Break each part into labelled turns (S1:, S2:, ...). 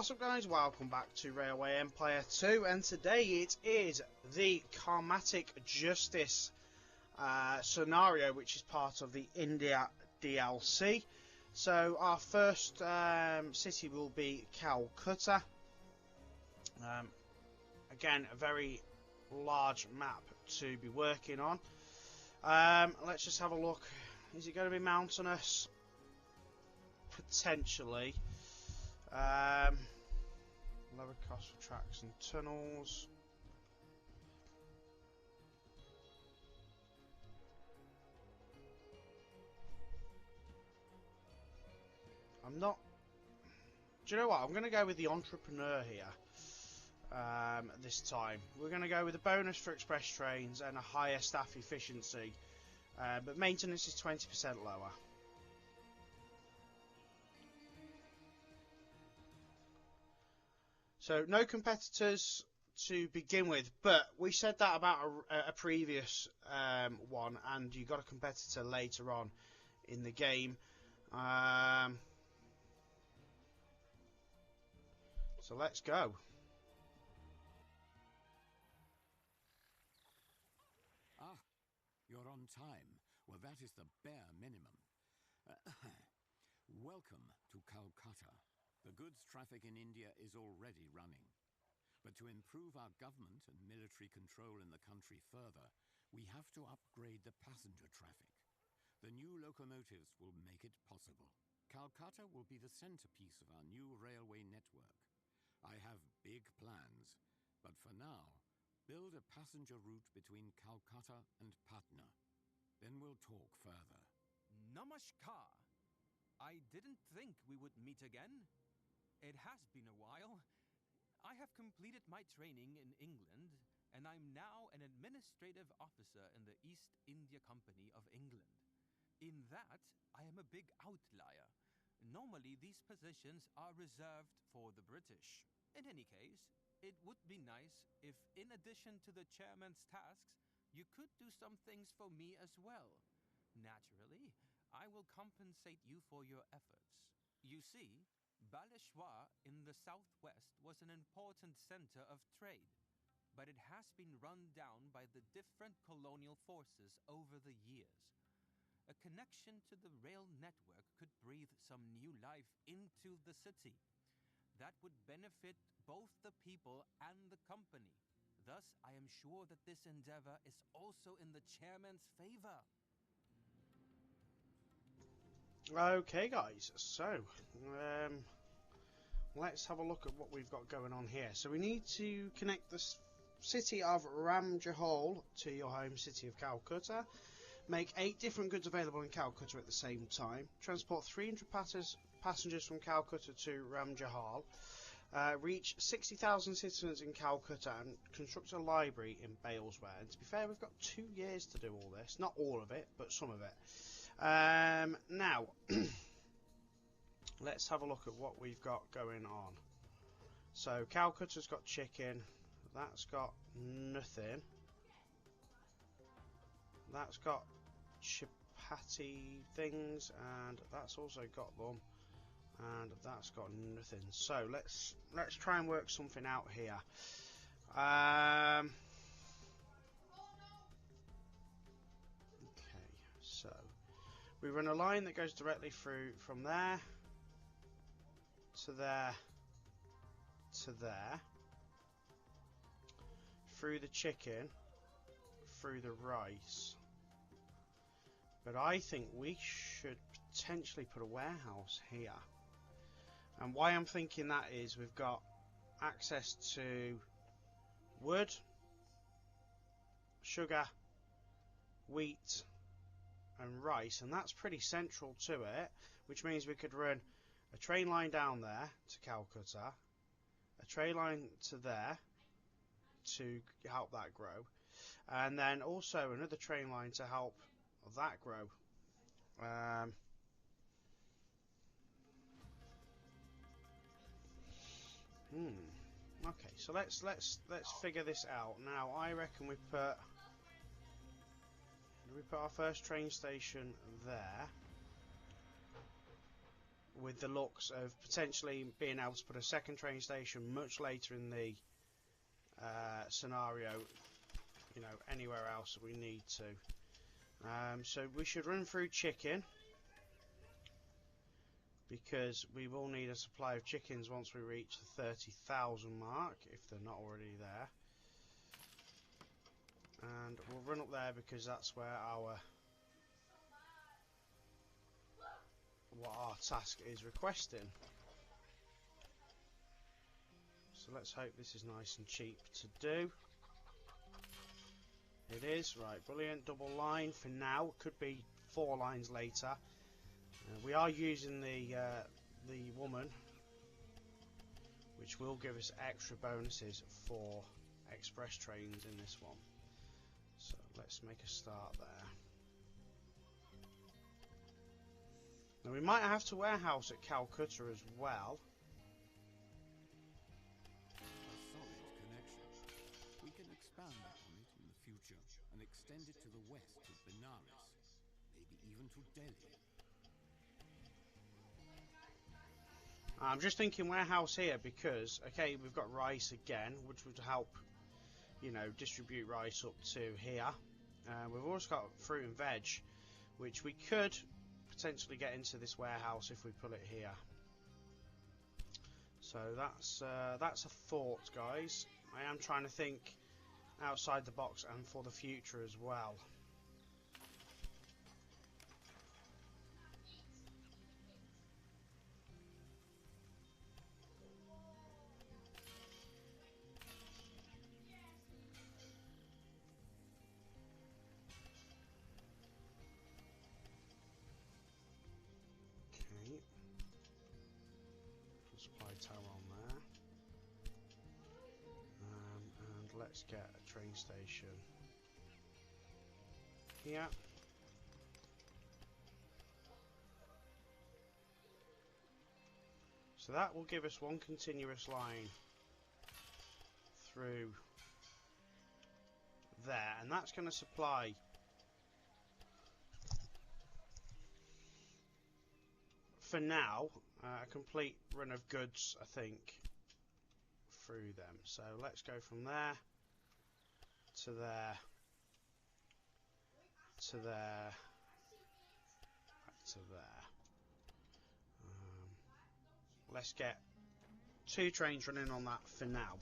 S1: What's up guys, welcome back to Railway Empire 2, and today it is the Karmic Justice scenario, which is part of the India DLC. So our first city will be Calcutta. Again, a very large map to be working on. Let's just have a look. Is it going to be mountainous? Potentially. Lower cost for tracks and tunnels. I'm not. Do you know what? I'm going to go with the entrepreneur here. This time we're going to go with a bonus for express trains and a higher staff efficiency, but maintenance is 20% lower. So no competitors to begin with, but we said that about a previous one, and you got a competitor later on in the game. So let's go.
S2: Ah, you're on time. Well, that is the bare minimum. Welcome to Calcutta. The goods traffic in India is already running. But to improve our government and military control in the country further, we have to upgrade the passenger traffic. The new locomotives will make it possible. Calcutta will be the centerpiece of our new railway network. I have big plans, but for now, build a passenger route between Calcutta and Patna. Then we'll talk further.
S3: Namaskar. I didn't think we would meet again. It has been a while. I have completed my training in England, and I'm now an administrative officer in the East India Company of England. In that, I am a big outlier. Normally, these positions are reserved for the British. In any case, it would be nice if, in addition to the chairman's tasks, you could do some things for me as well. Naturally, I will compensate you for your efforts. You see, Baleswar in the southwest was an important center of trade, but it has been run down by the different colonial forces over the years. A connection to the rail network could breathe some new life into the city. That would benefit both the people and the company. Thus, I am sure that this endeavor is also in the chairman's favor.
S1: Okay guys, so let's have a look at what we've got going on here. So we need to connect the city of Rajmahal to your home city of Calcutta. Make 8 different goods available in Calcutta at the same time. Transport 300 passengers from Calcutta to Rajmahal. Reach 60,000 citizens in Calcutta and construct a library in Baleswar. And to be fair, we've got 2 years to do all this. Not all of it, but some of it. Now, let's have a look at what we've got going on. So Calcutta's got chicken. That's got nothing. That's got chapati things, and that's also got them, and that's got nothing. So let's try and work something out here. Okay, so we run a line that goes directly through from there to there to there, through the chicken, through the rice. But I think we should potentially put a warehouse here. And why I'm thinking that is we've got access to wood, sugar, wheat and rice, and that's pretty central to it, which means we could run a train line down there to Calcutta, a train line to there to help that grow, and then also another train line to help that grow. Okay, so let's figure this out. Now I reckon we put our first train station there. with the looks of potentially being able to put a second train station much later in the scenario, you know, anywhere else that we need to. So we should run through chicken, because we will need a supply of chickens once we reach the 30,000 mark, if they're not already there. And we'll run up there because that's where what our task is requesting. So let's hope this is nice and cheap to do. It is. Right, brilliant. Double line for now. Could be 4 lines later. We are using the woman, which will give us extra bonuses for express trains in this one. So let's make a start there. Now we might have to warehouse at Calcutta as well.
S2: A solid connection. We can expand upon it in the future and extend it to the west to Benares, maybe even to Delhi.
S1: I'm just thinking warehouse here because, okay, we've got rice again, which would help, you know, distribute rice up to here. We've also got fruit and veg, which we could potentially get into this warehouse if we pull it here. So that's a thought, guys. I am trying to think outside the box and for the future as well. Let's get a train station here. So that will give us one continuous line through there, and that's going to supply for now a complete run of goods, I think, through them. So let's go from there to there to there, back to there. Let's get 2 trains running on that for now.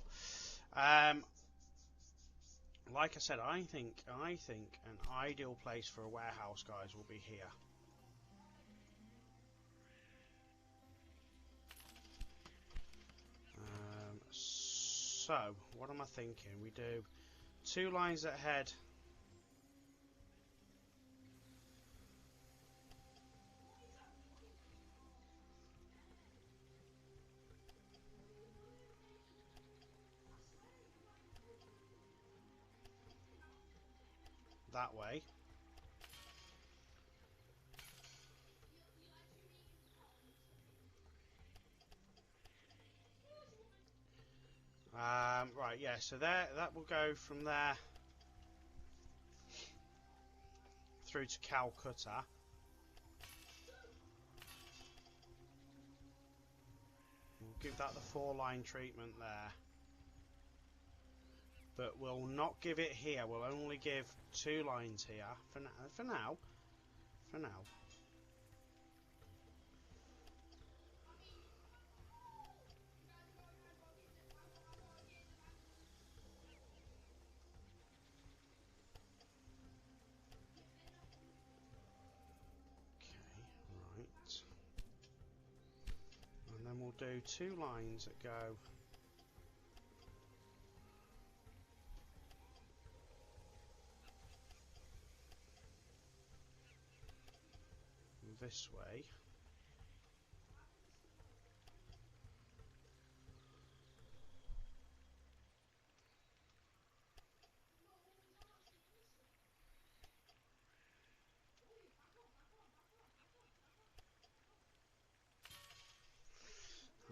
S1: Like I said, I think an ideal place for a warehouse, guys, will be here. So what am I thinking? We do 2 lines that head that way. Right, yeah, so that will go from there through to Calcutta. We'll give that the 4-line treatment there. But we'll not give it here. We'll only give 2 lines here for now. For now. And then we'll do 2 lines that go this way.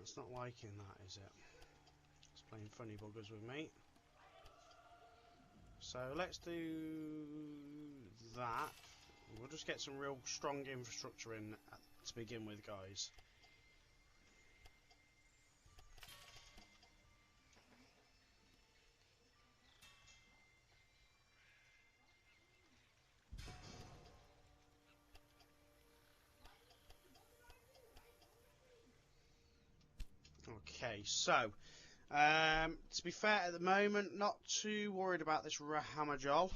S1: It's not liking that, is it? It's playing funny buggers with me. So let's do that. We'll just get some real strong infrastructure in to begin with, guys. Okay, so to be fair, at the moment, not too worried about this Rajmahal,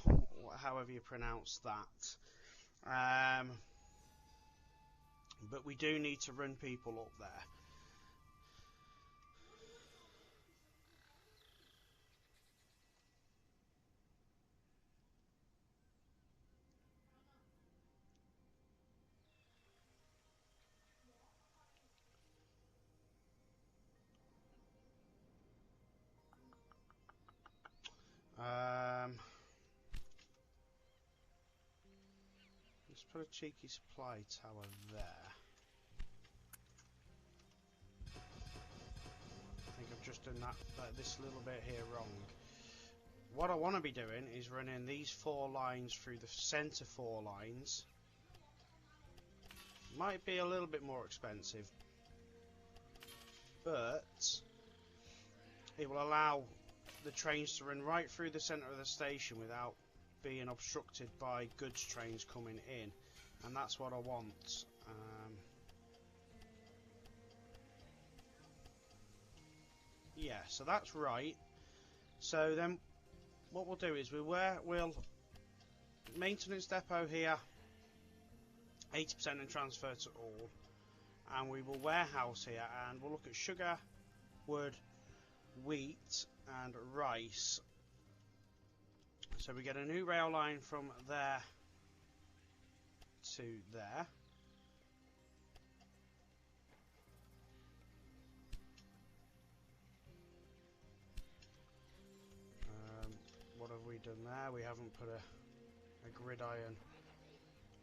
S1: however you pronounce that. But we do need to run people up there. Let's put a cheeky supply tower there. I think I've just done this little bit here wrong. What I want to be doing is running these 4 lines through the centre 4 lines. Might be a little bit more expensive, but it will allow the trains to run right through the centre of the station without being obstructed by goods trains coming in, and that's what I want. Yeah, so that's right. So then what we'll do is we'll maintenance depot here 80% and transfer to all, and we will warehouse here, and we'll look at sugar, wood, wheat and rice. So we get a new rail line from there to there. What have we done there? We haven't put a gridiron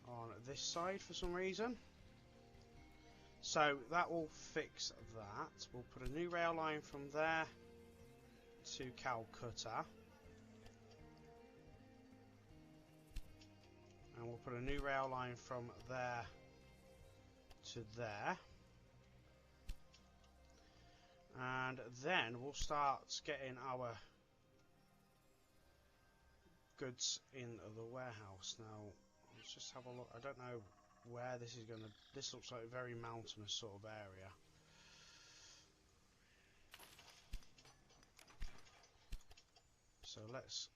S1: on this side for some reason. So that will fix that. We'll put a new rail line from there to Calcutta. And we'll put a new rail line from there to there. And then we'll start getting our goods in the warehouse. Now, let's just have a look. I don't know where this is going to... This looks like a very mountainous sort of area. So let's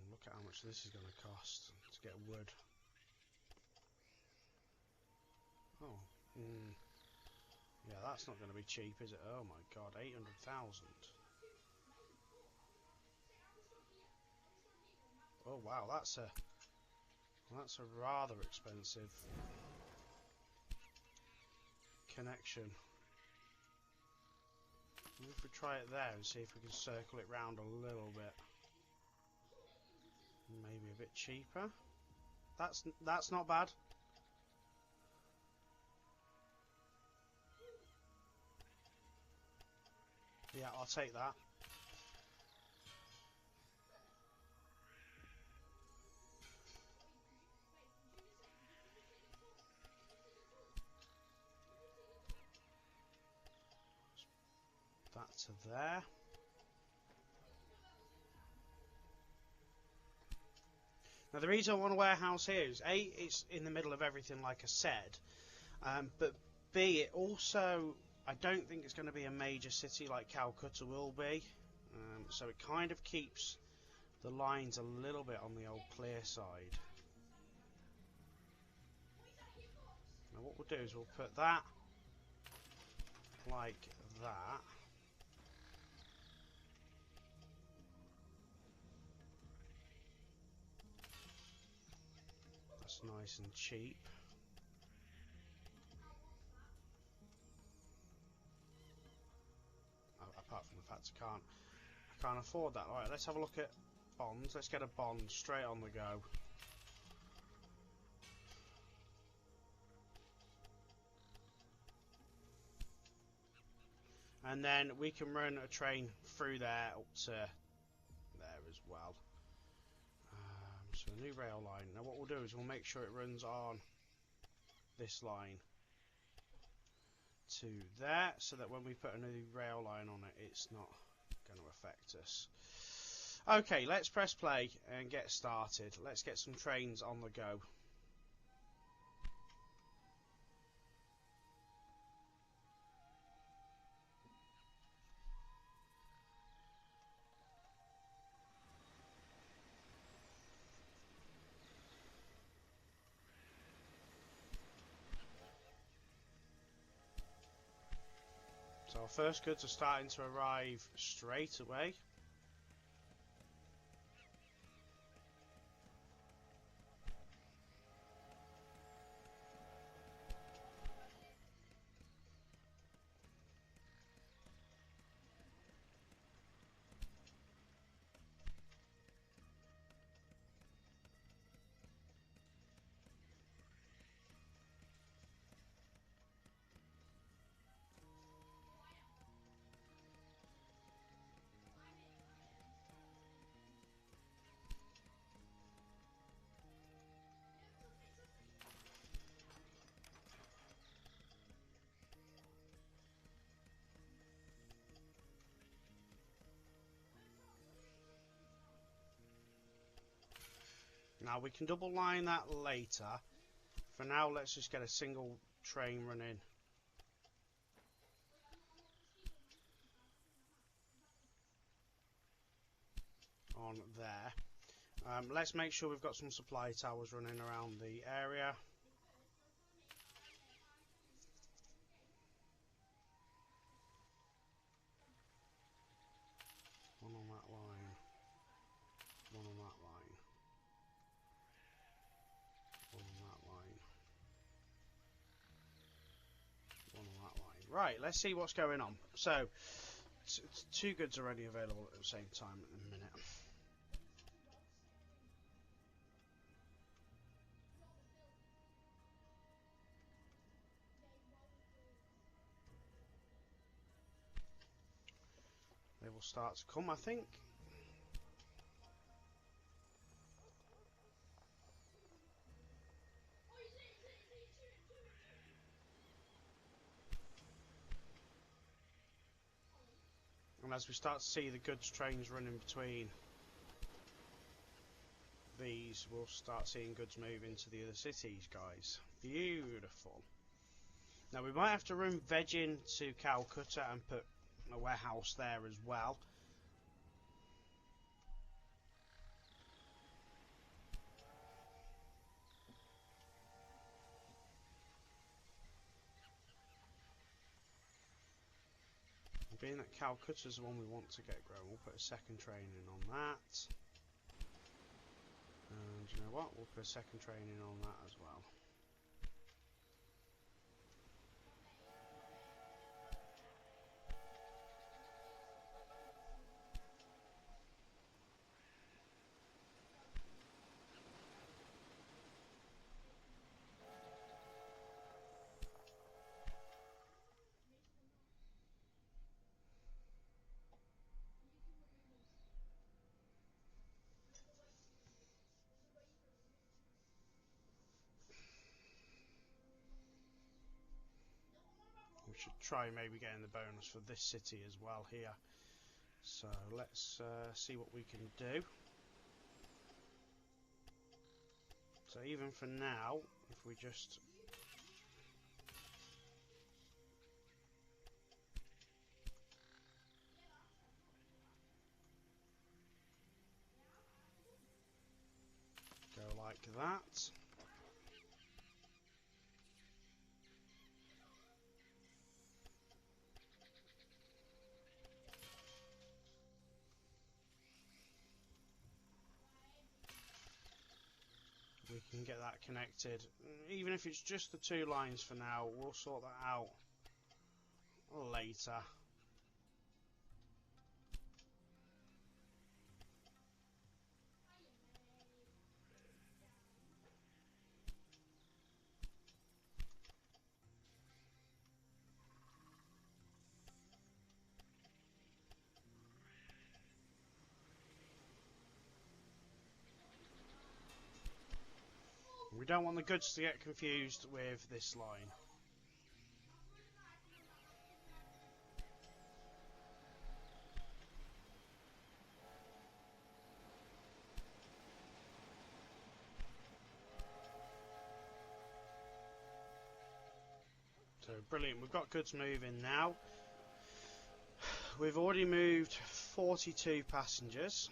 S1: look at how much this is going to cost to get wood. Oh, yeah, that's not going to be cheap, is it? Oh my god, 800,000. Oh wow, that's a rather expensive connection. Maybe if we try it there and see if we can circle it round a little bit. Maybe a bit cheaper. That's not bad. Yeah, I'll take that. That to there. Now the reason I want a warehouse here is A, it's in the middle of everything like I said, but B, it also, I don't think it's going to be a major city like Calcutta will be, so it kind of keeps the lines a little bit on the old clear side. Now what we'll do is we'll put that like that. That's nice and cheap. Apart from the fact I can't afford that. Alright, let's have a look at bonds. Let's get a bond straight on the go. And then we can run a train through there up to there as well. So a new rail line. Now what we'll do is we'll make sure it runs on this line to there, so that when we put a new rail line on it, it's not going to affect us. Okay, let's press play and get started. Let's get some trains on the go. So our first goods are starting to arrive straight away. Now we can double line that later. For now, let's just get a single train running on there. Let's make sure we've got some supply towers running around the area. One on that line. One on that line. One on that line. One on that line. Right, let's see what's going on. So, two goods are already available at the same time at the minute. They will start to come, I think. And as we start to see the goods trains running between these, we'll start seeing goods move into the other cities, guys. Beautiful. Now we might have to run veg into Calcutta and put a warehouse there as well. Being that Calcutta's the one we want to get grown, we'll put a second train in on that. And you know what? We'll put a second train in on that as well. We should try maybe getting the bonus for this city as well here. So let's see what we can do. So even for now, if we just go like that. We can get that connected. Even if it's just the two lines for now, we'll sort that out later. We don't want the goods to get confused with this line. So brilliant, we've got goods moving now. We've already moved 42 passengers.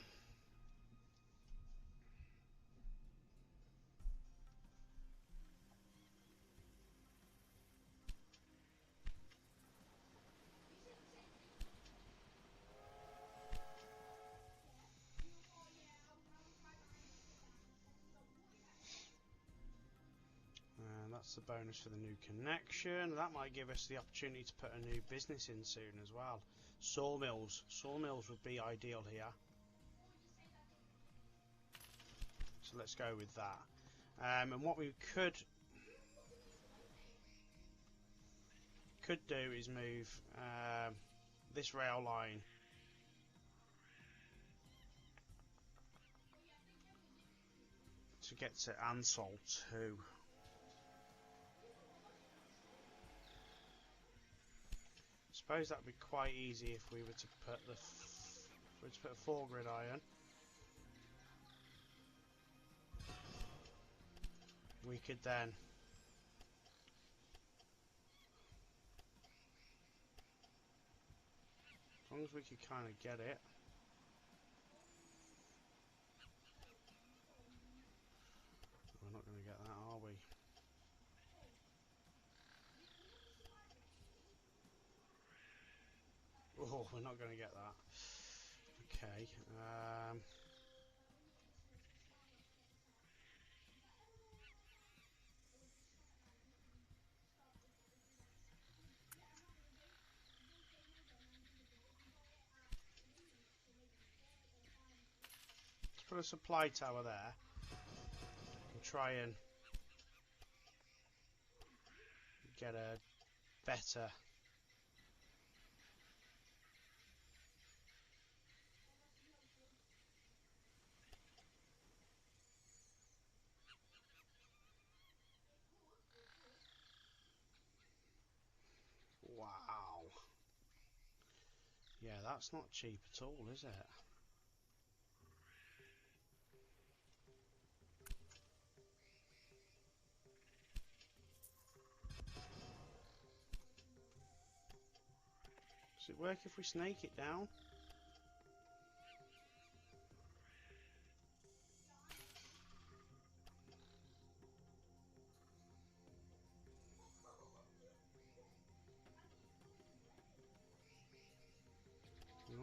S1: That's the bonus for the new connection. That might give us the opportunity to put a new business in soon as well. Sawmills. Sawmills would be ideal here. So let's go with that. And what we could do is move this rail line to get to Ansol too. I suppose that'd be quite easy if we were to put a 4-grid iron. We could then as long as we could kind of get it. We're not going to get that, are we? Oh, we're not going to get that. Okay. Let's put a supply tower there and try and get a better wow. Yeah, that's not cheap at all, is it? Does it work if we snake it down?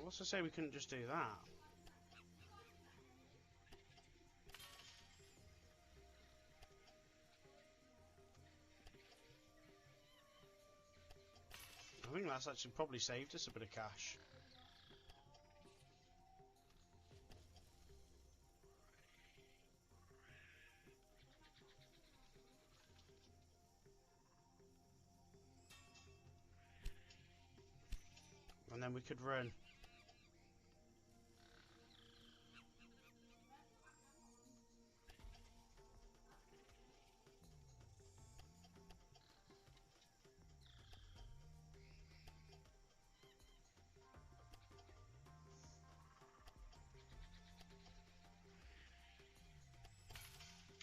S1: What's to say we couldn't just do that? I think that's actually probably saved us a bit of cash. And then we could run.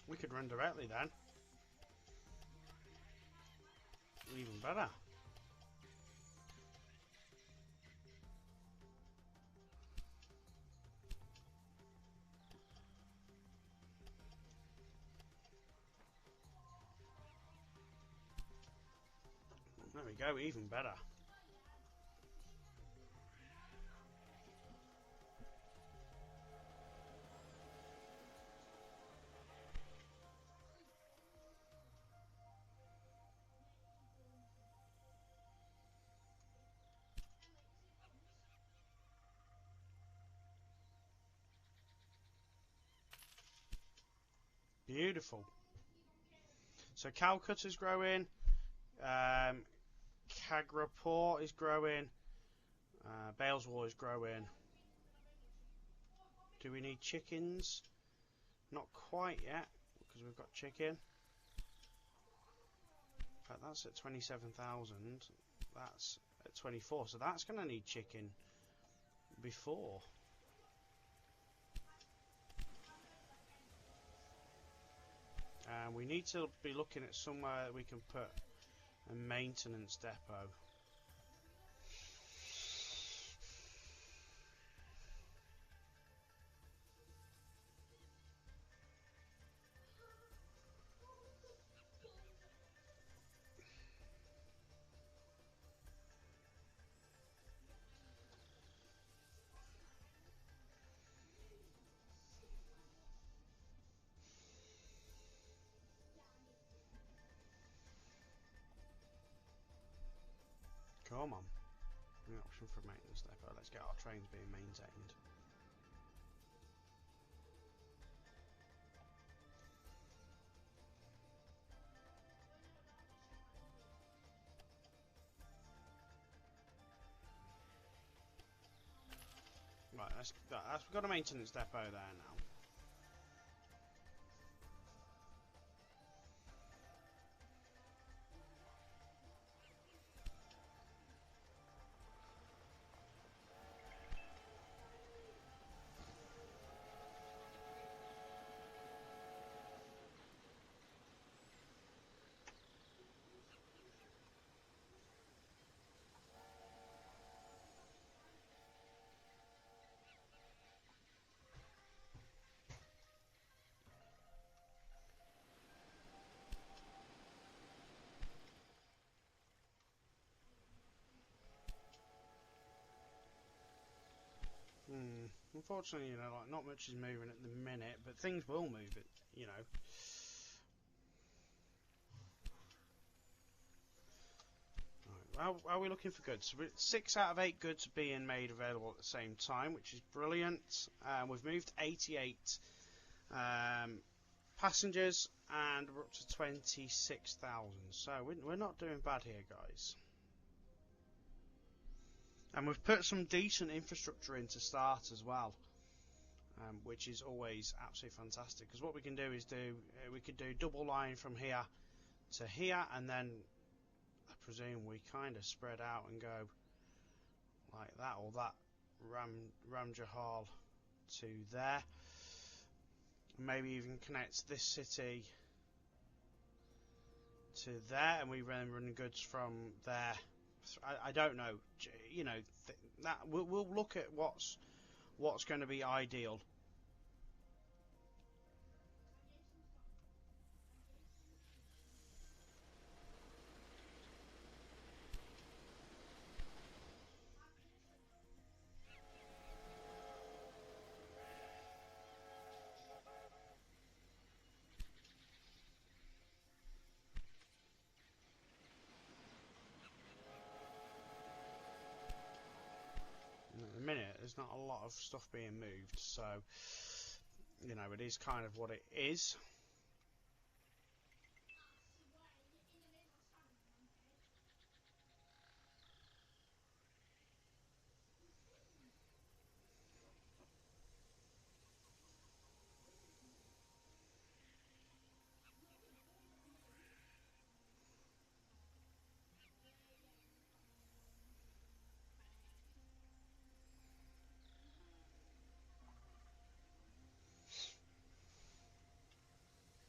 S1: We could run directly then. Even better. There we go, even better. Beautiful. So Calcutta's growing. Kagrapur is growing. Baleswar is growing. Do we need chickens? Not quite yet, because we've got chicken. In fact, that's at 27,000. That's at 24, so that's going to need chicken before. We need to be looking at somewhere that we can put a maintenance depot. Come on. The option for a maintenance depot. Let's get our trains being maintained. Right, we've got a maintenance depot there now. Unfortunately, you know, like not much is moving at the minute, but things will move it, you know. Right, how are we looking for goods? So 6 out of 8 goods are being made available at the same time, which is brilliant. We've moved 88 passengers, and we're up to 26,000. So we're not doing bad here, guys. And we've put some decent infrastructure in to start as well, which is always absolutely fantastic. Because what we can do is we could do double line from here to here, and then I presume we kind of spread out and go like that, or that Rajmahal to there. Maybe even connect this city to there, and we then run goods from there. I don't know, you know, that we'll look at what's going to be ideal. At the minute, there's not a lot of stuff being moved, so you know, it is kind of what it is.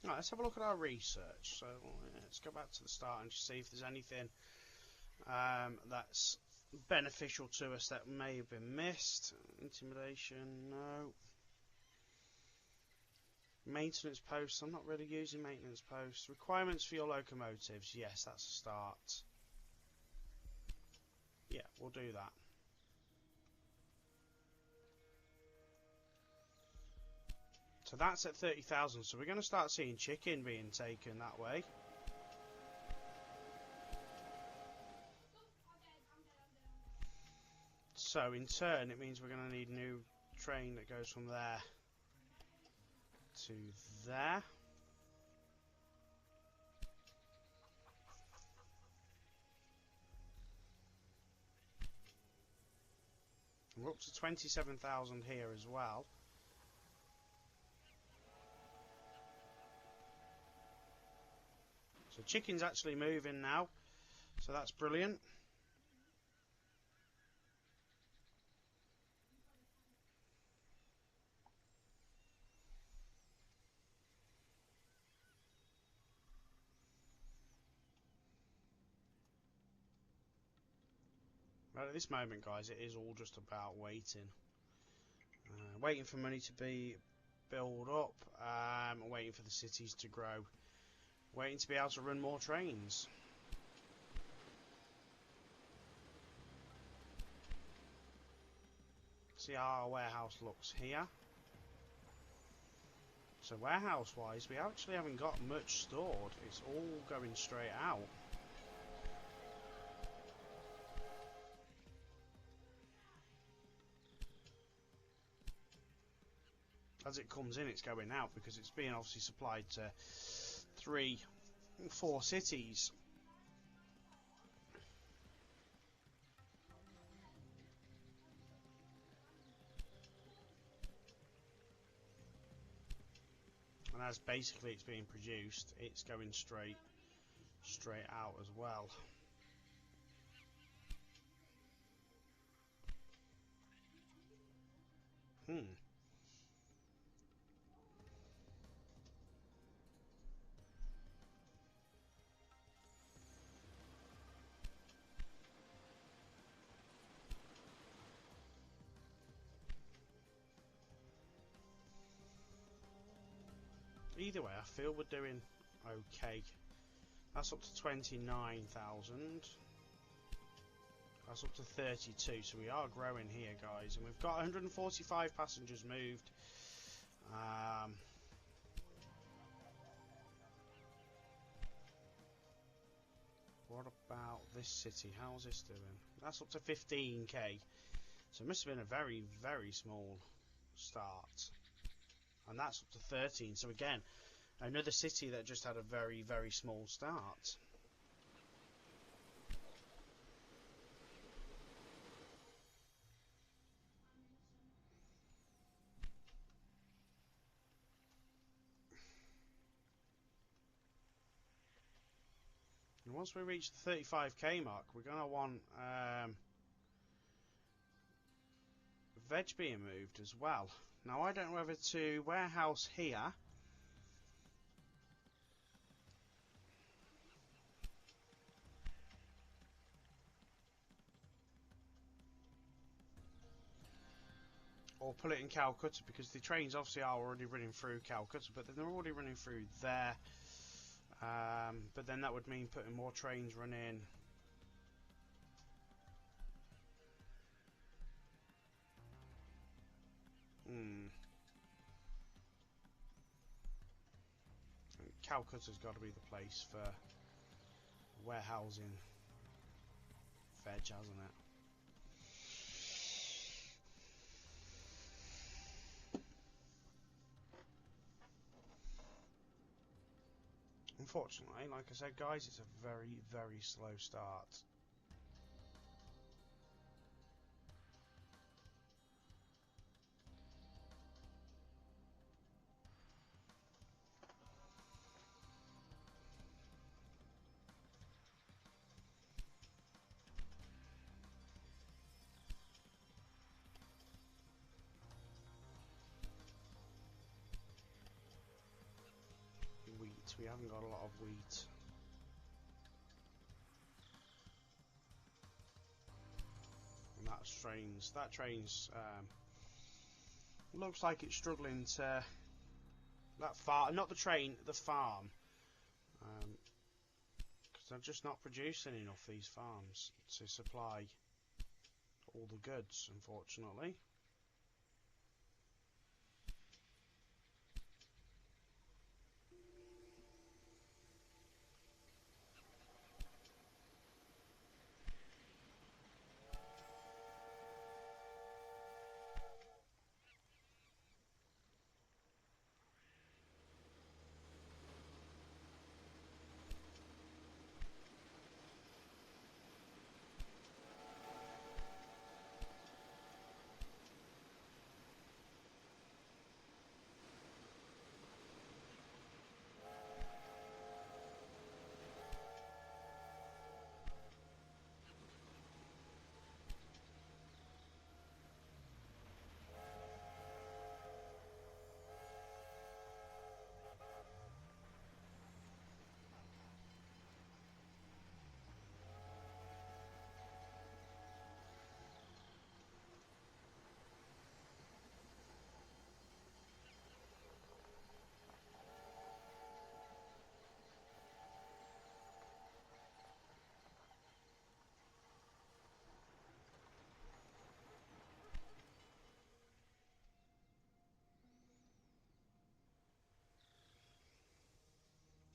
S1: Right, let's have a look at our research. So let's go back to the start and just see if there's anything that's beneficial to us that may have been missed. Intimidation, no. Maintenance posts, I'm not really using maintenance posts. Requirements for your locomotives, yes, that's a start. Yeah, we'll do that. So that's at 30,000, so we're going to start seeing chicken being taken that way. So in turn, it means we're going to need a new train that goes from there to there. We're up to 27,000 here as well. So chicken's actually moving now, so that's brilliant. Right at this moment, guys, it is all just about waiting. Waiting for money to be built up, waiting for the cities to grow, waiting to be able to run more trains. See how our warehouse looks here. So warehouse wise, we actually haven't got much stored, it's all going straight out. as it comes in, it's going out because it's being obviously supplied to 3, 4 cities. And as basically it's being produced, it's going straight out as well. Either way, I feel we're doing okay. That's up to 29,000. That's up to 32, so we are growing here, guys. And we've got 145 passengers moved. What about this city? How's this doing? That's up to 15k. So it must have been a very, very small start. And that's up to 13. So again, another city that just had a very, very small start. And once we reach the 35k mark, we're going to want veg being moved as well. Now I don't know whether to warehouse here or put it in Calcutta, because the trains obviously are already running through Calcutta, but then they're already running through there. But then that would mean putting more trains running Calcutta's got to be the place for warehousing veg, hasn't it? Unfortunately, like I said, guys, it's a very, very slow start. We haven't got a lot of wheat. And that train's looks like it's struggling to that farm, not the train, the farm, because they're just not producing enough, these farms, to supply all the goods, unfortunately.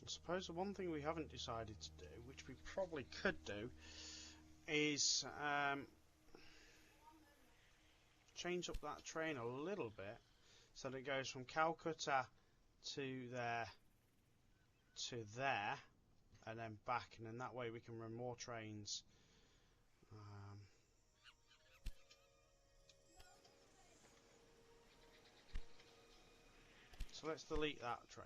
S1: I suppose the one thing we haven't decided to do, which we probably could do, is change up that train a little bit. so that it goes from Calcutta to there, and then back, and then that way we can run more trains. So let's delete that train.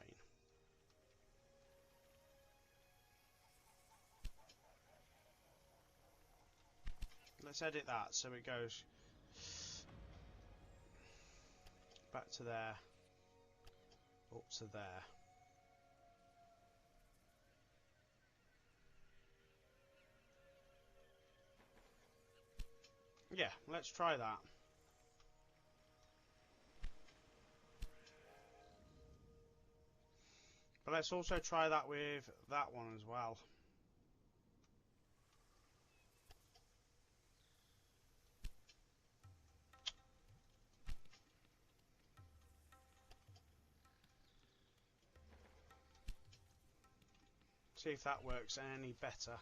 S1: Let's edit that so it goes back to there, up to there. Yeah, let's try that. But let's also try that with that one as well. See if that works any better.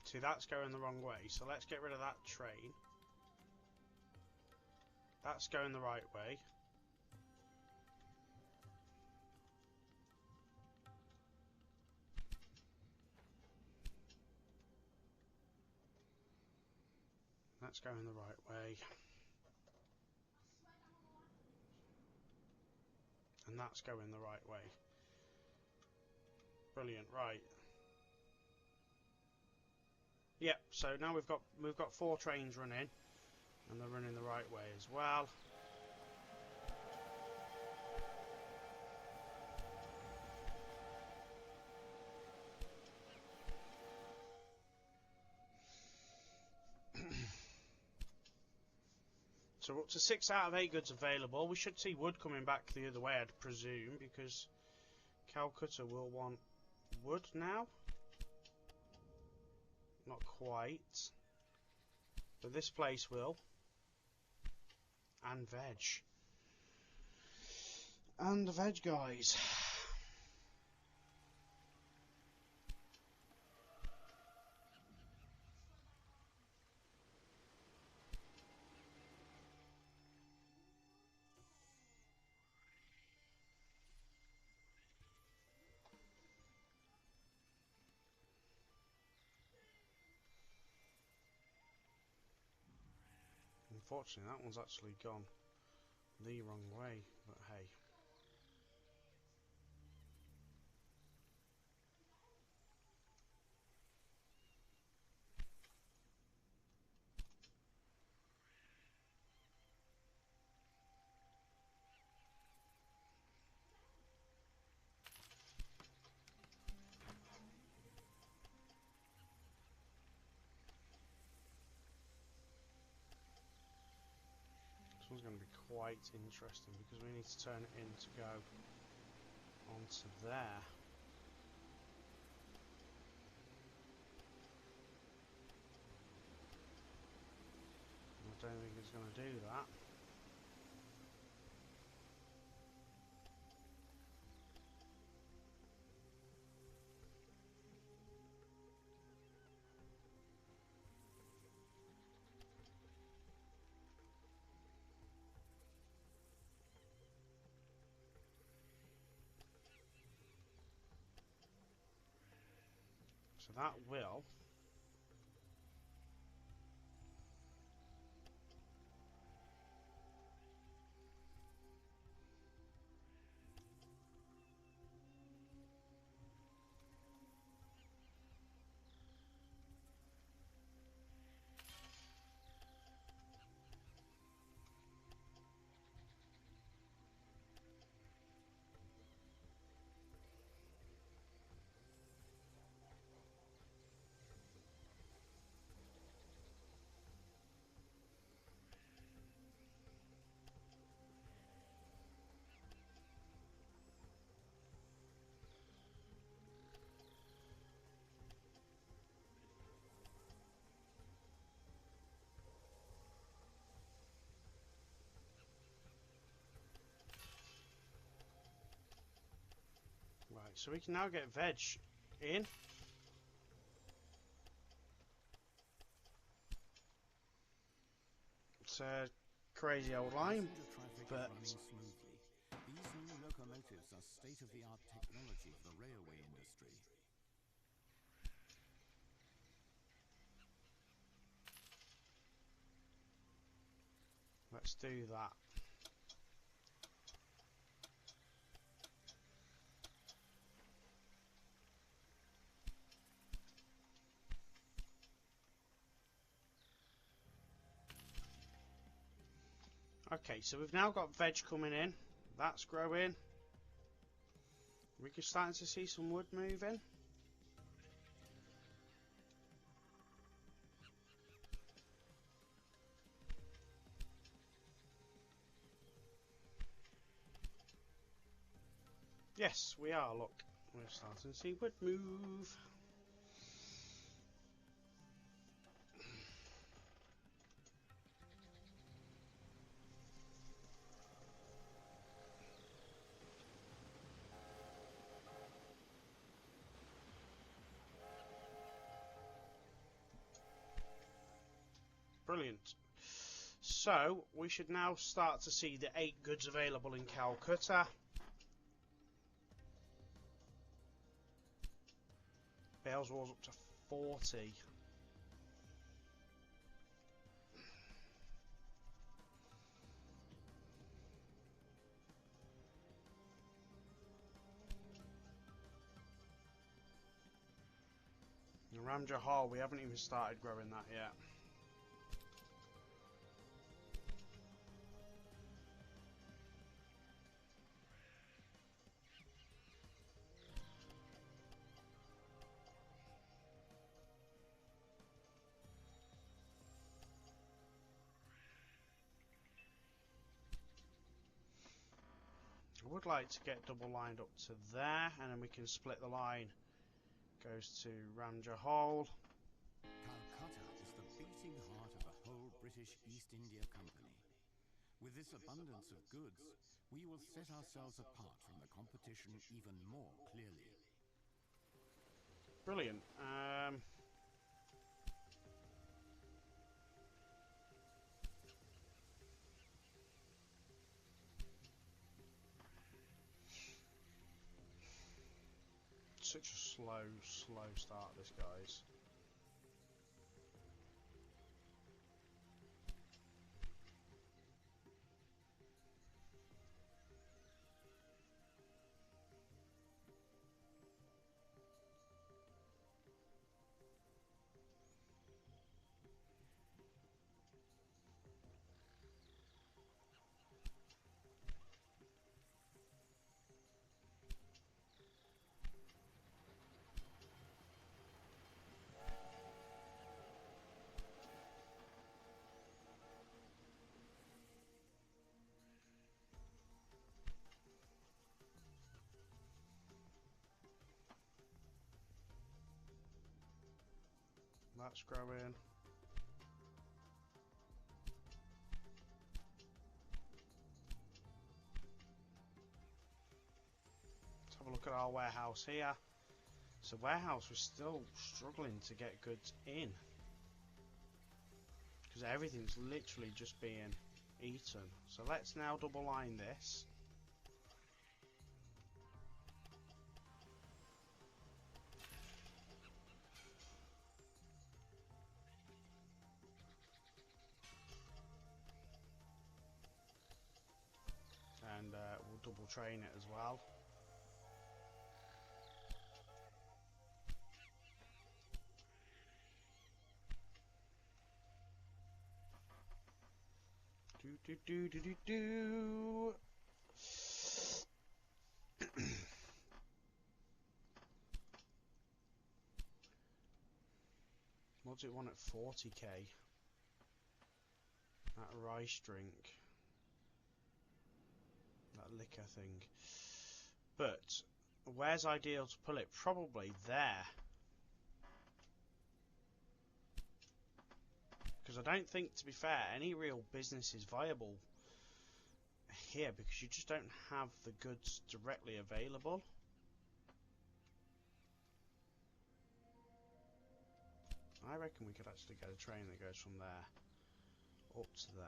S1: See, that's going the wrong way, so let's get rid of that train. That's going the right way. That's going the right way. And that's going the right way. Brilliant, right. Yep, so now we've got 4 trains running, and they're running the right way as well. So up to 6 out of 8 goods available. We should see wood coming back the other way, I'd presume, because Calcutta will want wood now. Not quite. But this place will. And veg. And the veg guys. Unfortunately, that one's actually gone the wrong way, but hey. This one's going to be quite interesting because we need to turn it in to go onto there. I don't think it's going to do that. So that will. so we can now get veg in. It's a crazy old line, but
S2: These new locomotives are state-of-the-art technology for the railway industry.
S1: let's do that. Okay, so we've now got veg coming in. That's growing. We're starting to see some wood moving. Yes, we are, look. We're starting to see wood move. Brilliant. So, we should now start to see the 8 goods available in Calcutta. Baleswar's up to 40. Rajmahal, we haven't even started growing that yet. I would like to get double lined up to there, and then we can split the line. Goes to Rajmahal.
S2: Calcutta is the beating heart of the whole British East India Company. With this abundance of goods, we will set ourselves apart from the competition even more clearly.
S1: Brilliant. Such a slow start, this, guys. That's growing. Let's have a look at our warehouse here. So warehouse was still struggling to get goods in, because everything's literally just being eaten. So let's now double line this. And we'll double train it as well. What's it want at 40k? That rice drink. That liquor thing. But where's ideal to pull it? Probably there. Because I don't think, to be fair, any real business is viable here, because you just don't have the goods directly available. I reckon we could actually get a train that goes from there up to there.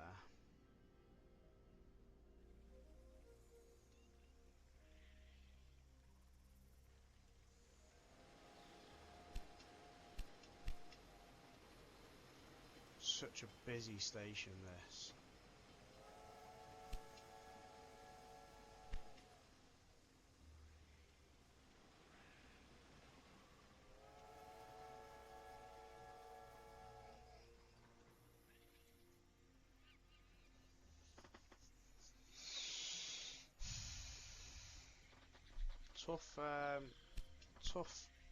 S1: Such a busy station, this.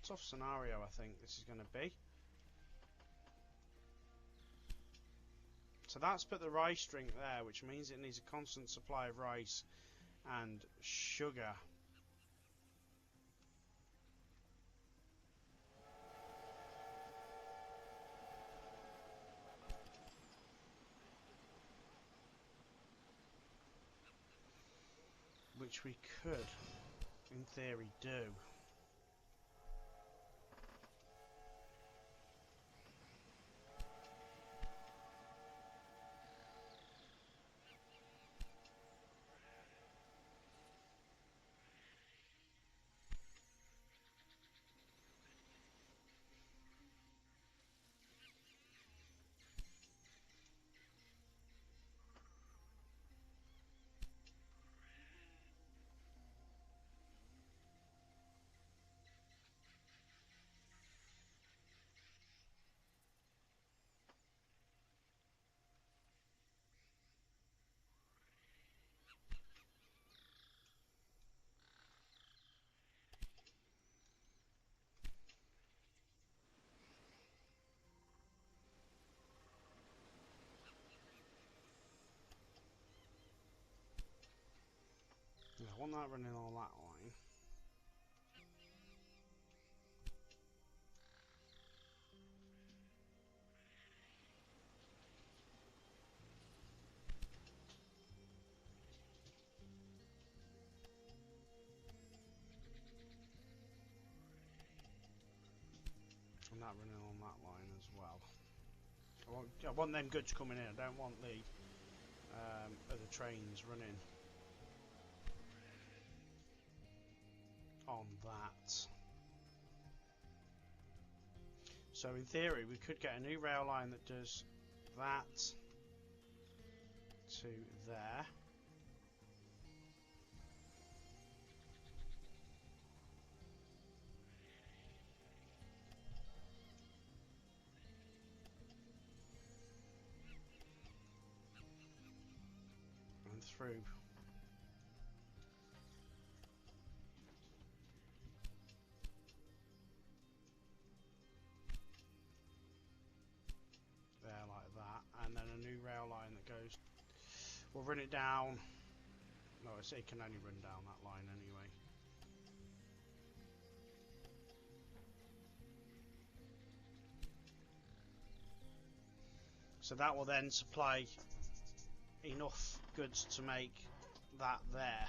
S1: Tough scenario, I think this is going to be. So that's put the rice drink there, which means it needs a constant supply of rice and sugar. Which we could, in theory, do. Yeah, I want that running on that line. And that running on that line as well. I want them goods coming in. I don't want the other trains running on that. So in theory we could get a new rail line that does that to there. And through. There like that, and then a new rail line that goes, we'll run it down. No, it can only run down that line anyway. So that will then supply enough goods to make that there.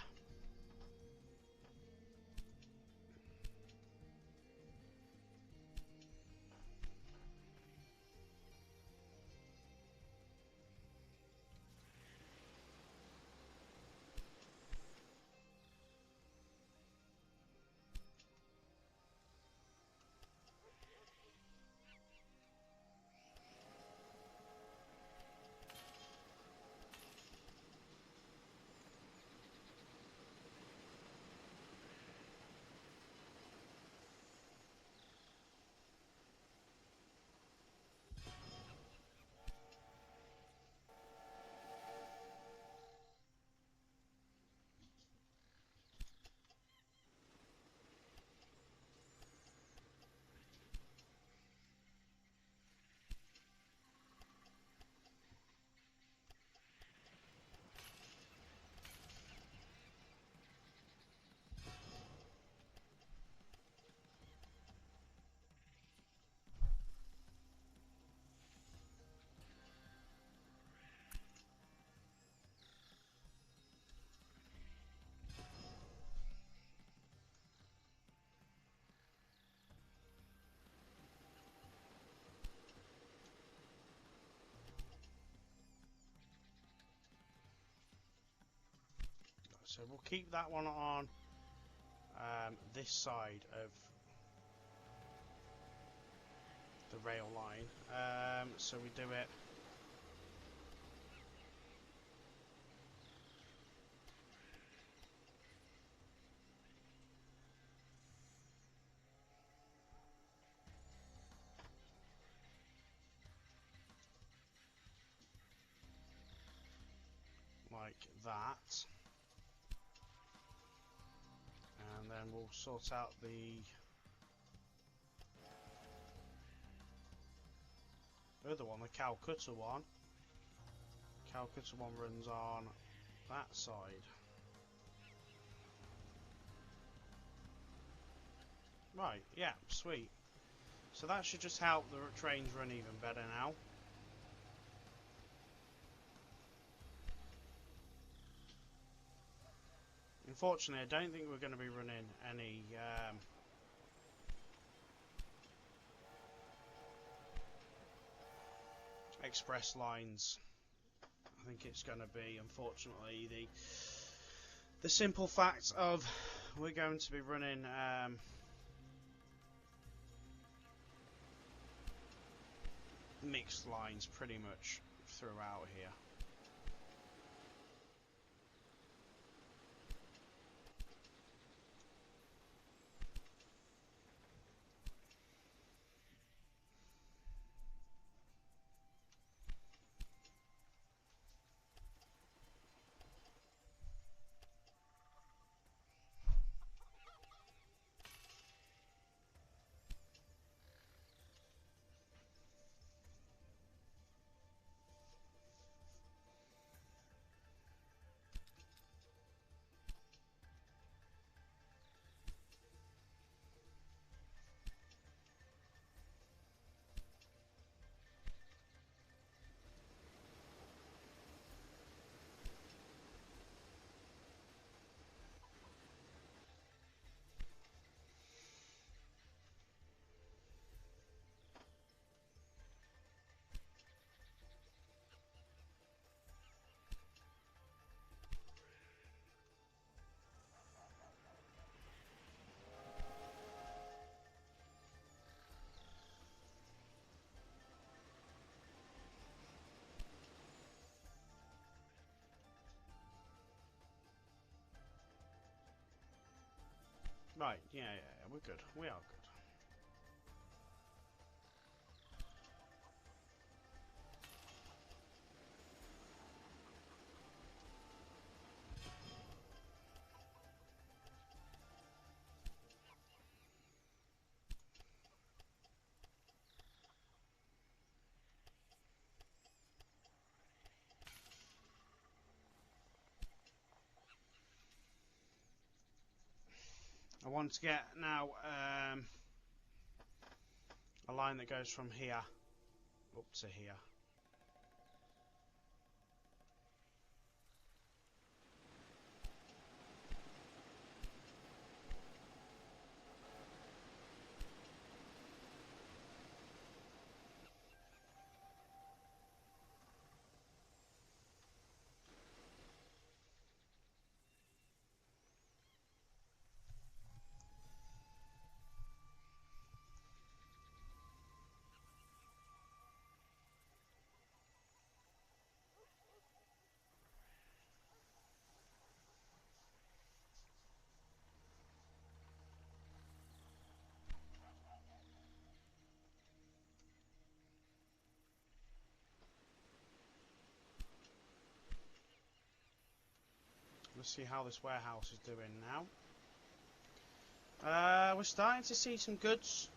S1: So we'll keep that one on this side of the rail line. So we do it like that, and then we'll sort out the other one, the Calcutta one. Calcutta one runs on that side. Right, yeah, sweet. So that should just help the trains run even better now. Unfortunately, I don't think we're going to be running any express lines. I think it's going to be, unfortunately, the simple fact of we're going to be running mixed lines pretty much throughout here. Right, yeah, we're good. We are good. I want to get now a line that goes from here up to here. Let's see how this warehouse is doing now. We're starting to see some goods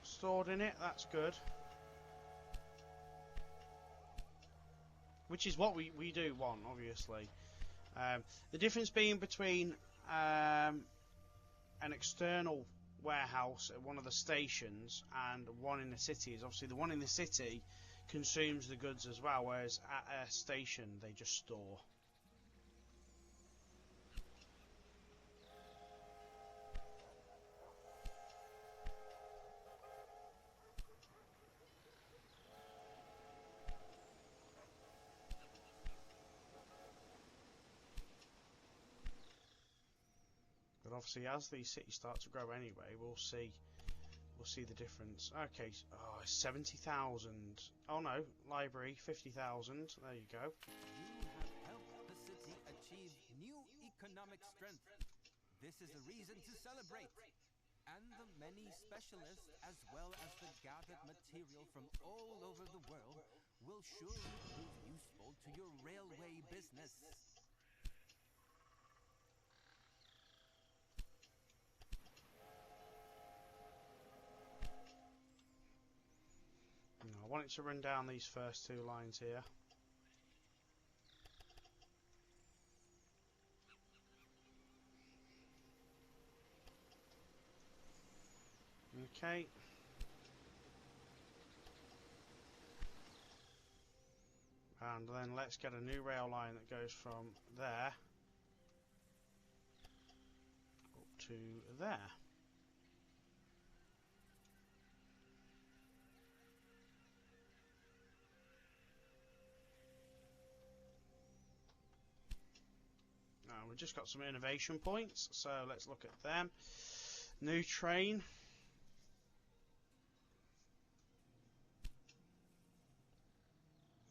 S1: stored in it. That's good. Which is what we do want, obviously. The difference being between an external warehouse at one of the stations and one in the city is obviously the one in the city consumes the goods as well, whereas at a station they just store. obviously as these cities start to grow anyway, we'll see the difference. Okay, oh, 70,000. Oh no, library 50,000. There you go.
S3: You have helped the city achieve new economic strength. This is a reason to celebrate. And the many specialists, as well as the gathered material from all over the world, will surely prove useful to your railway business.
S1: I want it to run down these first two lines here. Okay. And then let's get a new rail line that goes from there up to there. Now we've just got some innovation points, so let's look at them. New train.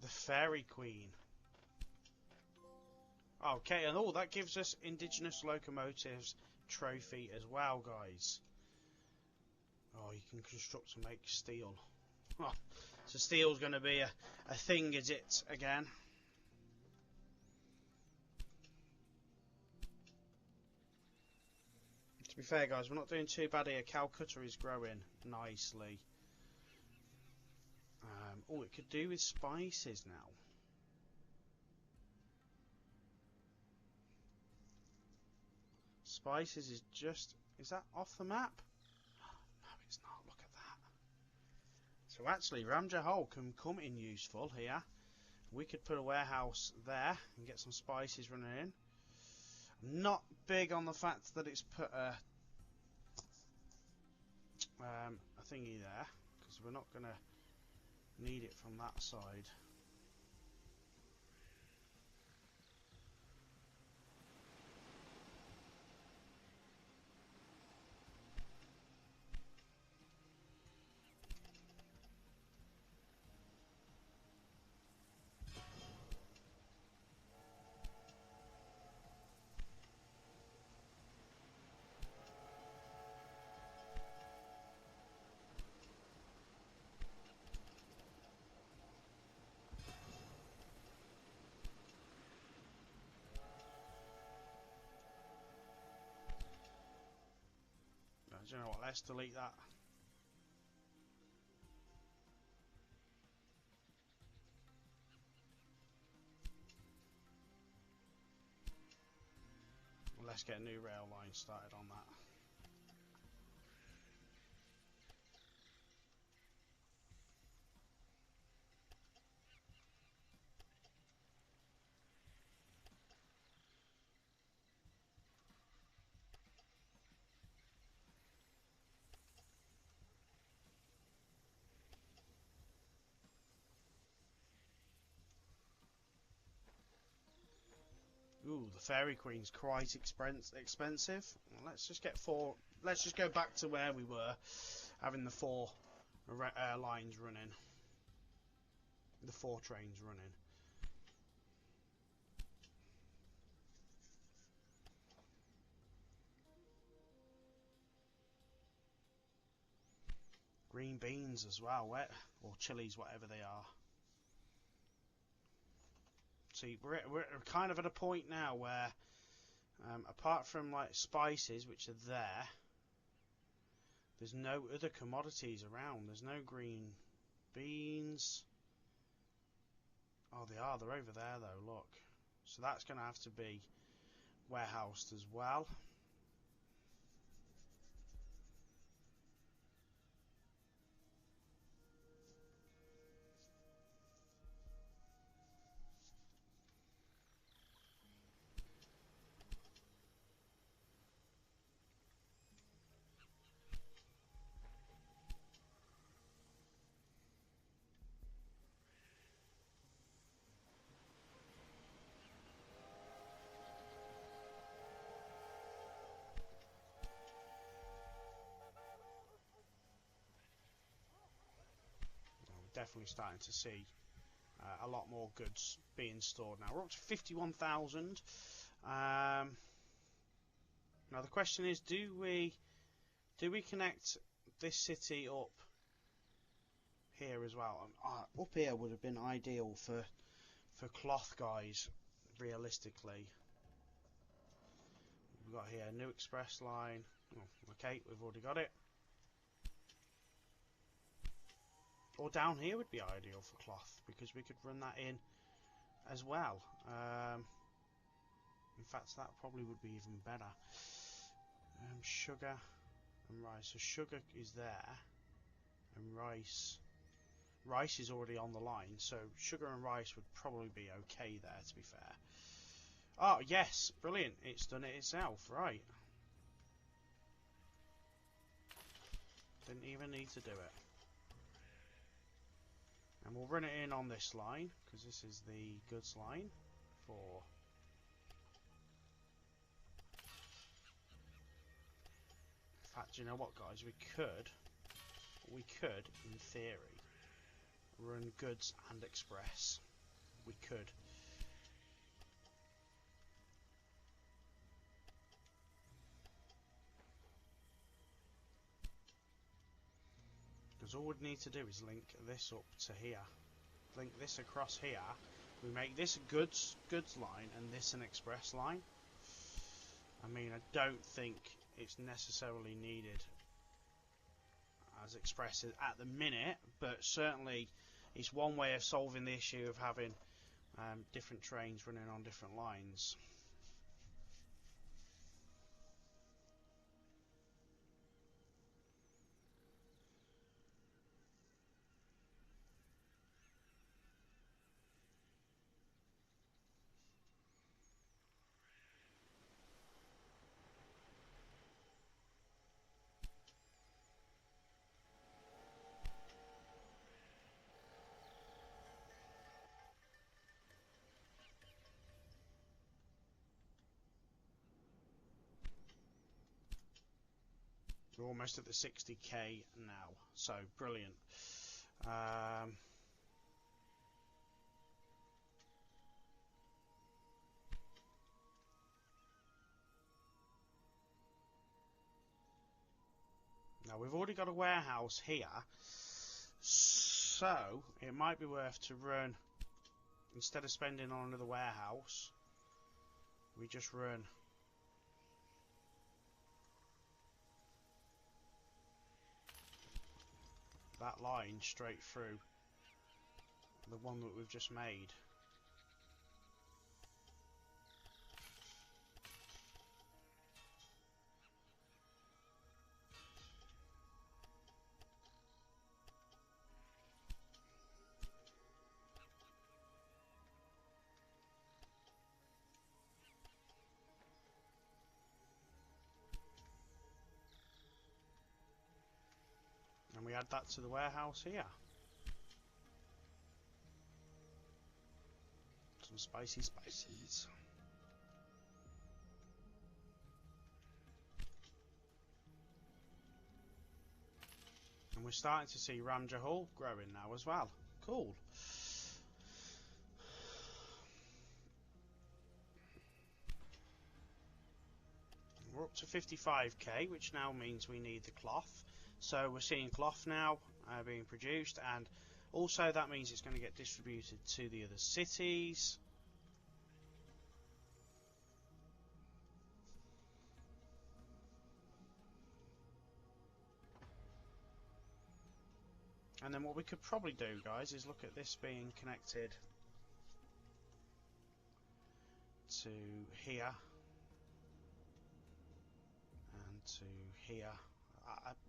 S1: The Fairy Queen. Okay, and that gives us Indigenous Locomotives trophy as well, guys. Oh, you can construct and make steel. Oh, so steel's going to be a thing, is it, again? To be fair, guys, we're not doing too bad here. Calcutta is growing nicely. Oh, it could do with spices now. Spices is just... Is that off the map? No, it's not. Look at that. So actually, Ramjahal can come in useful here. We could put a warehouse there and get some spices running in. I'm not big on the fact that it's put a thingy there, because we're not going to need it from that side. Do you know what? Let's delete that. Let's get a new rail line started on that. Ooh, the Fairy Queen's quite expensive. Well, let's just get four. Let's just go back to where we were, having the four lines running, the 4 trains running. Green beans as well, or chilies, whatever they are. See, we're kind of at a point now where, apart from like spices, which are there, there's no other commodities around. There's no green beans. Oh, they are. They're over there, though. Look. So that's going to have to be warehoused as well. definitely starting to see a lot more goods being stored now. We're up to 51,000. Now the question is, do we connect this city up here as well? Up here would have been ideal for cloth, guys, realistically. We've got here a new express line. Oh, okay, we've already got it. Or down here would be ideal for cloth, because we could run that in as well. In fact, that probably would be even better. Sugar and rice. So sugar is there, and rice is already on the line. So sugar and rice would probably be okay there, to be fair. Oh yes, brilliant! It's done it itself, right? Didn't even need to do it. And we'll run it in on this line, because this is the goods line for... In fact, you know what, guys? We could, in theory, run goods and express. We could. Because all we'd need to do is link this up to here. Link this across here. We make this a goods line and this an express line. I mean, I don't think it's necessarily needed as express at the minute, but certainly it's one way of solving the issue of having different trains running on different lines. We're almost at the 60k now, so brilliant. Now we've already got a warehouse here, so it might be worth to run, instead of spending on another warehouse, we just run that line straight through the one that we've just made. And we add that to the warehouse here. Some spicy spices. And we're starting to see Rajmahal growing now as well. Cool. We're up to 55k, which now means we need the cloth. So we're seeing cloth now being produced, and also that means it's going to get distributed to the other cities. And then what we could probably do, guys, is look at this being connected to here and to here.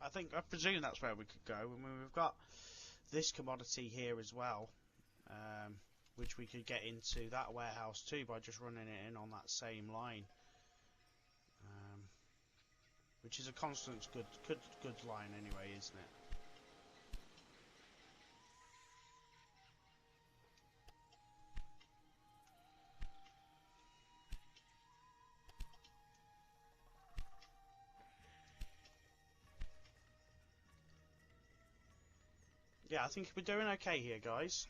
S1: I presume that's where we could go. I mean, we've got this commodity here as well, which we could get into that warehouse too by just running it in on that same line, which is a constant goods line anyway, isn't it? Yeah, I think we're doing okay here, guys.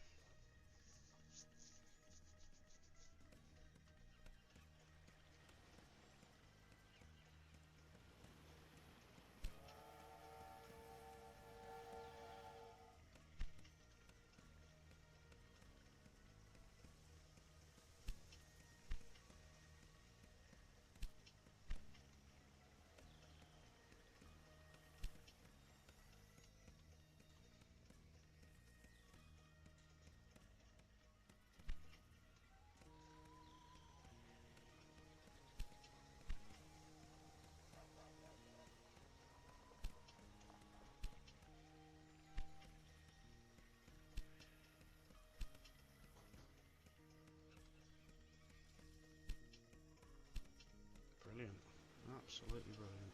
S1: Brilliant. Absolutely brilliant.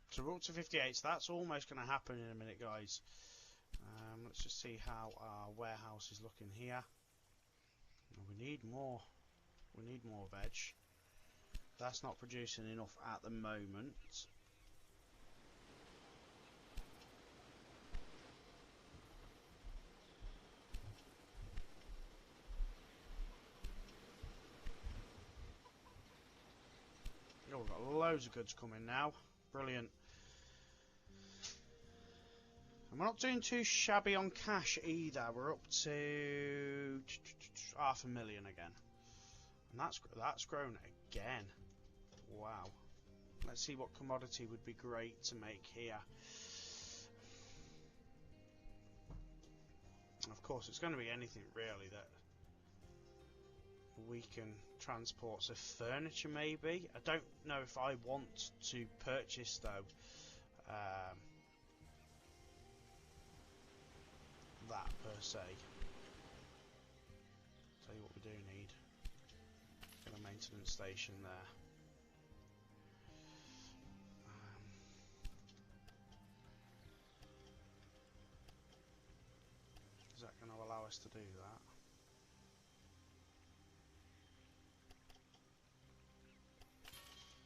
S1: So we're up to 58, so that's almost going to happen in a minute, guys. Let's just see how our warehouse is looking here. We need more. We need more veg. That's not producing enough at the moment. Oh, we've got loads of goods coming now. Brilliant. And we're not doing too shabby on cash either. We're up to 500,000 again. And that's grown again. Wow. Let's see what commodity would be great to make here. Of course, it's going to be anything really that we can transport. So furniture maybe. I don't know if I want to purchase though that per se. Tell you what we do need. Got a maintenance station there. Is that going to allow us to do that?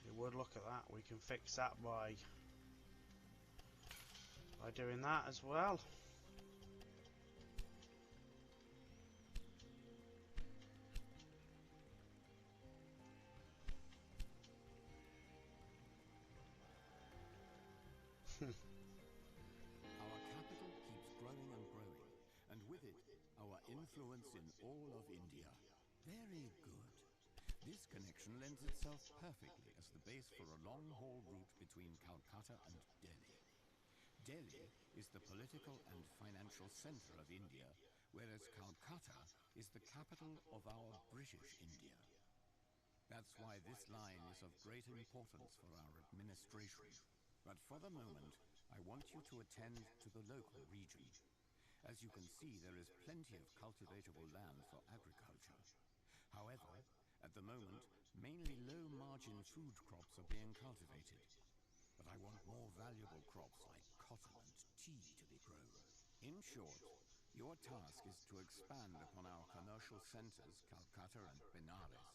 S1: It would. Look at that. We can fix that by doing that as well.
S2: Our capital keeps growing and growing, and with it, our influence in all of India. Very good. This connection lends itself perfectly as the base for a long-haul route between Calcutta and Delhi. Delhi is the political and financial center of India, whereas Calcutta is the capital of our British India. That's why this line is of great importance for our administration. But for the moment, I want you to attend to the local region. As you can see, there is plenty of cultivatable land for agriculture. However, at the moment, mainly low-margin food crops are being cultivated. But I want more valuable crops like cotton and tea to be grown. In short, your task is to expand upon our commercial centers, Calcutta and Benares,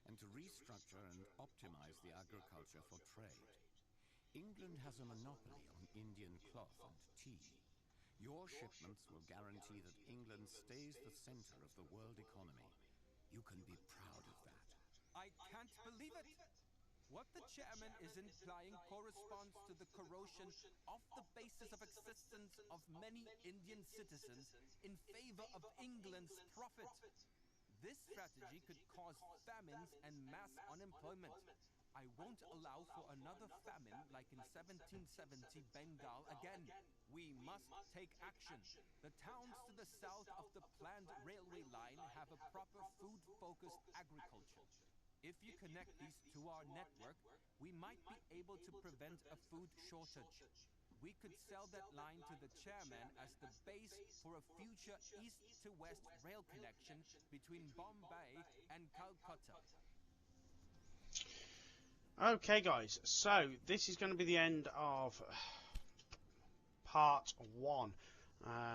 S2: and to restructure and optimize the agriculture for trade. England has a monopoly on Indian cloth and tea. Your shipments will guarantee that England stays the center of the world economy. You can be proud of that.
S3: I can't believe it! What the chairman is implying corresponds to the corrosion of the basis of existence of many Indian citizens in favor of England's profit. This strategy could cause famines and mass unemployment. I won't allow for another famine like in 1770 Bengal again. We must take action. The towns to the south of the planned railway line have a proper food-focused agriculture. If you connect these to our network, we might be able to prevent a food shortage. We could sell that line to the chairman as the base for a future east-to-west rail connection between Bombay and Calcutta.
S1: Okay guys, so this is going to be the end of part 1.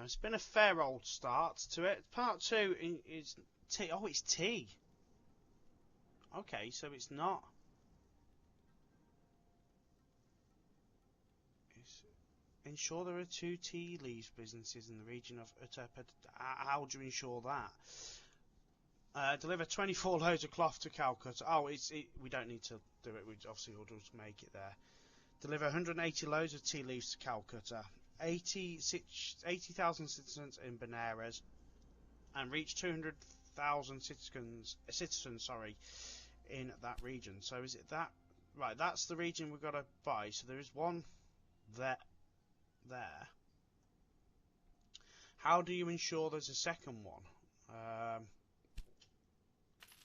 S1: It's been a fair old start to it. Part 2 is tea. Oh, it's tea. Okay, so it's not ensure there are 2 tea leaves businesses in the region of Uttar Pradesh. How do you ensure that? Deliver 24 loads of cloth to Calcutta. Oh, we don't need to do it. We obviously will just make it there. Deliver 180 loads of tea leaves to Calcutta. 80,000 citizens in Benares, and reach 200,000 citizens. In that region. So is it that? Right, that's the region we've got to buy. So there is one there. How do you ensure there's a second one?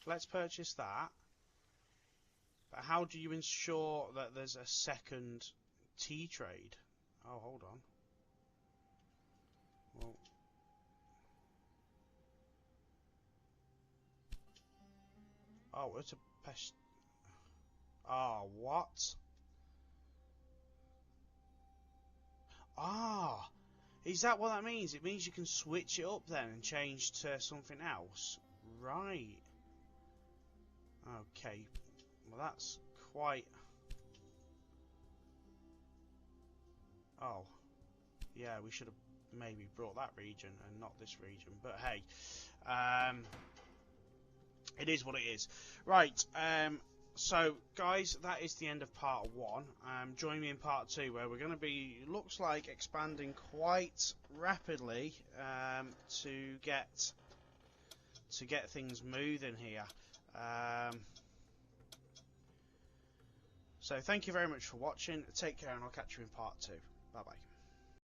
S1: Let's purchase that. But how do you ensure that there's a second tea trade? Oh, hold on. Well, oh, it's a pest. Ah, what? Ah, is that what that means? It means you can switch it up then and change to something else. Right. Okay. Well, that's quite... Oh. Yeah, we should have maybe brought that region and not this region. But hey. It is what it is. Right. So, guys, that is the end of part 1. Join me in part 2, where we're going to be, looks like, expanding quite rapidly to get things moving here. So, thank you very much for watching. Take care, and I'll catch you in part 2. Bye bye.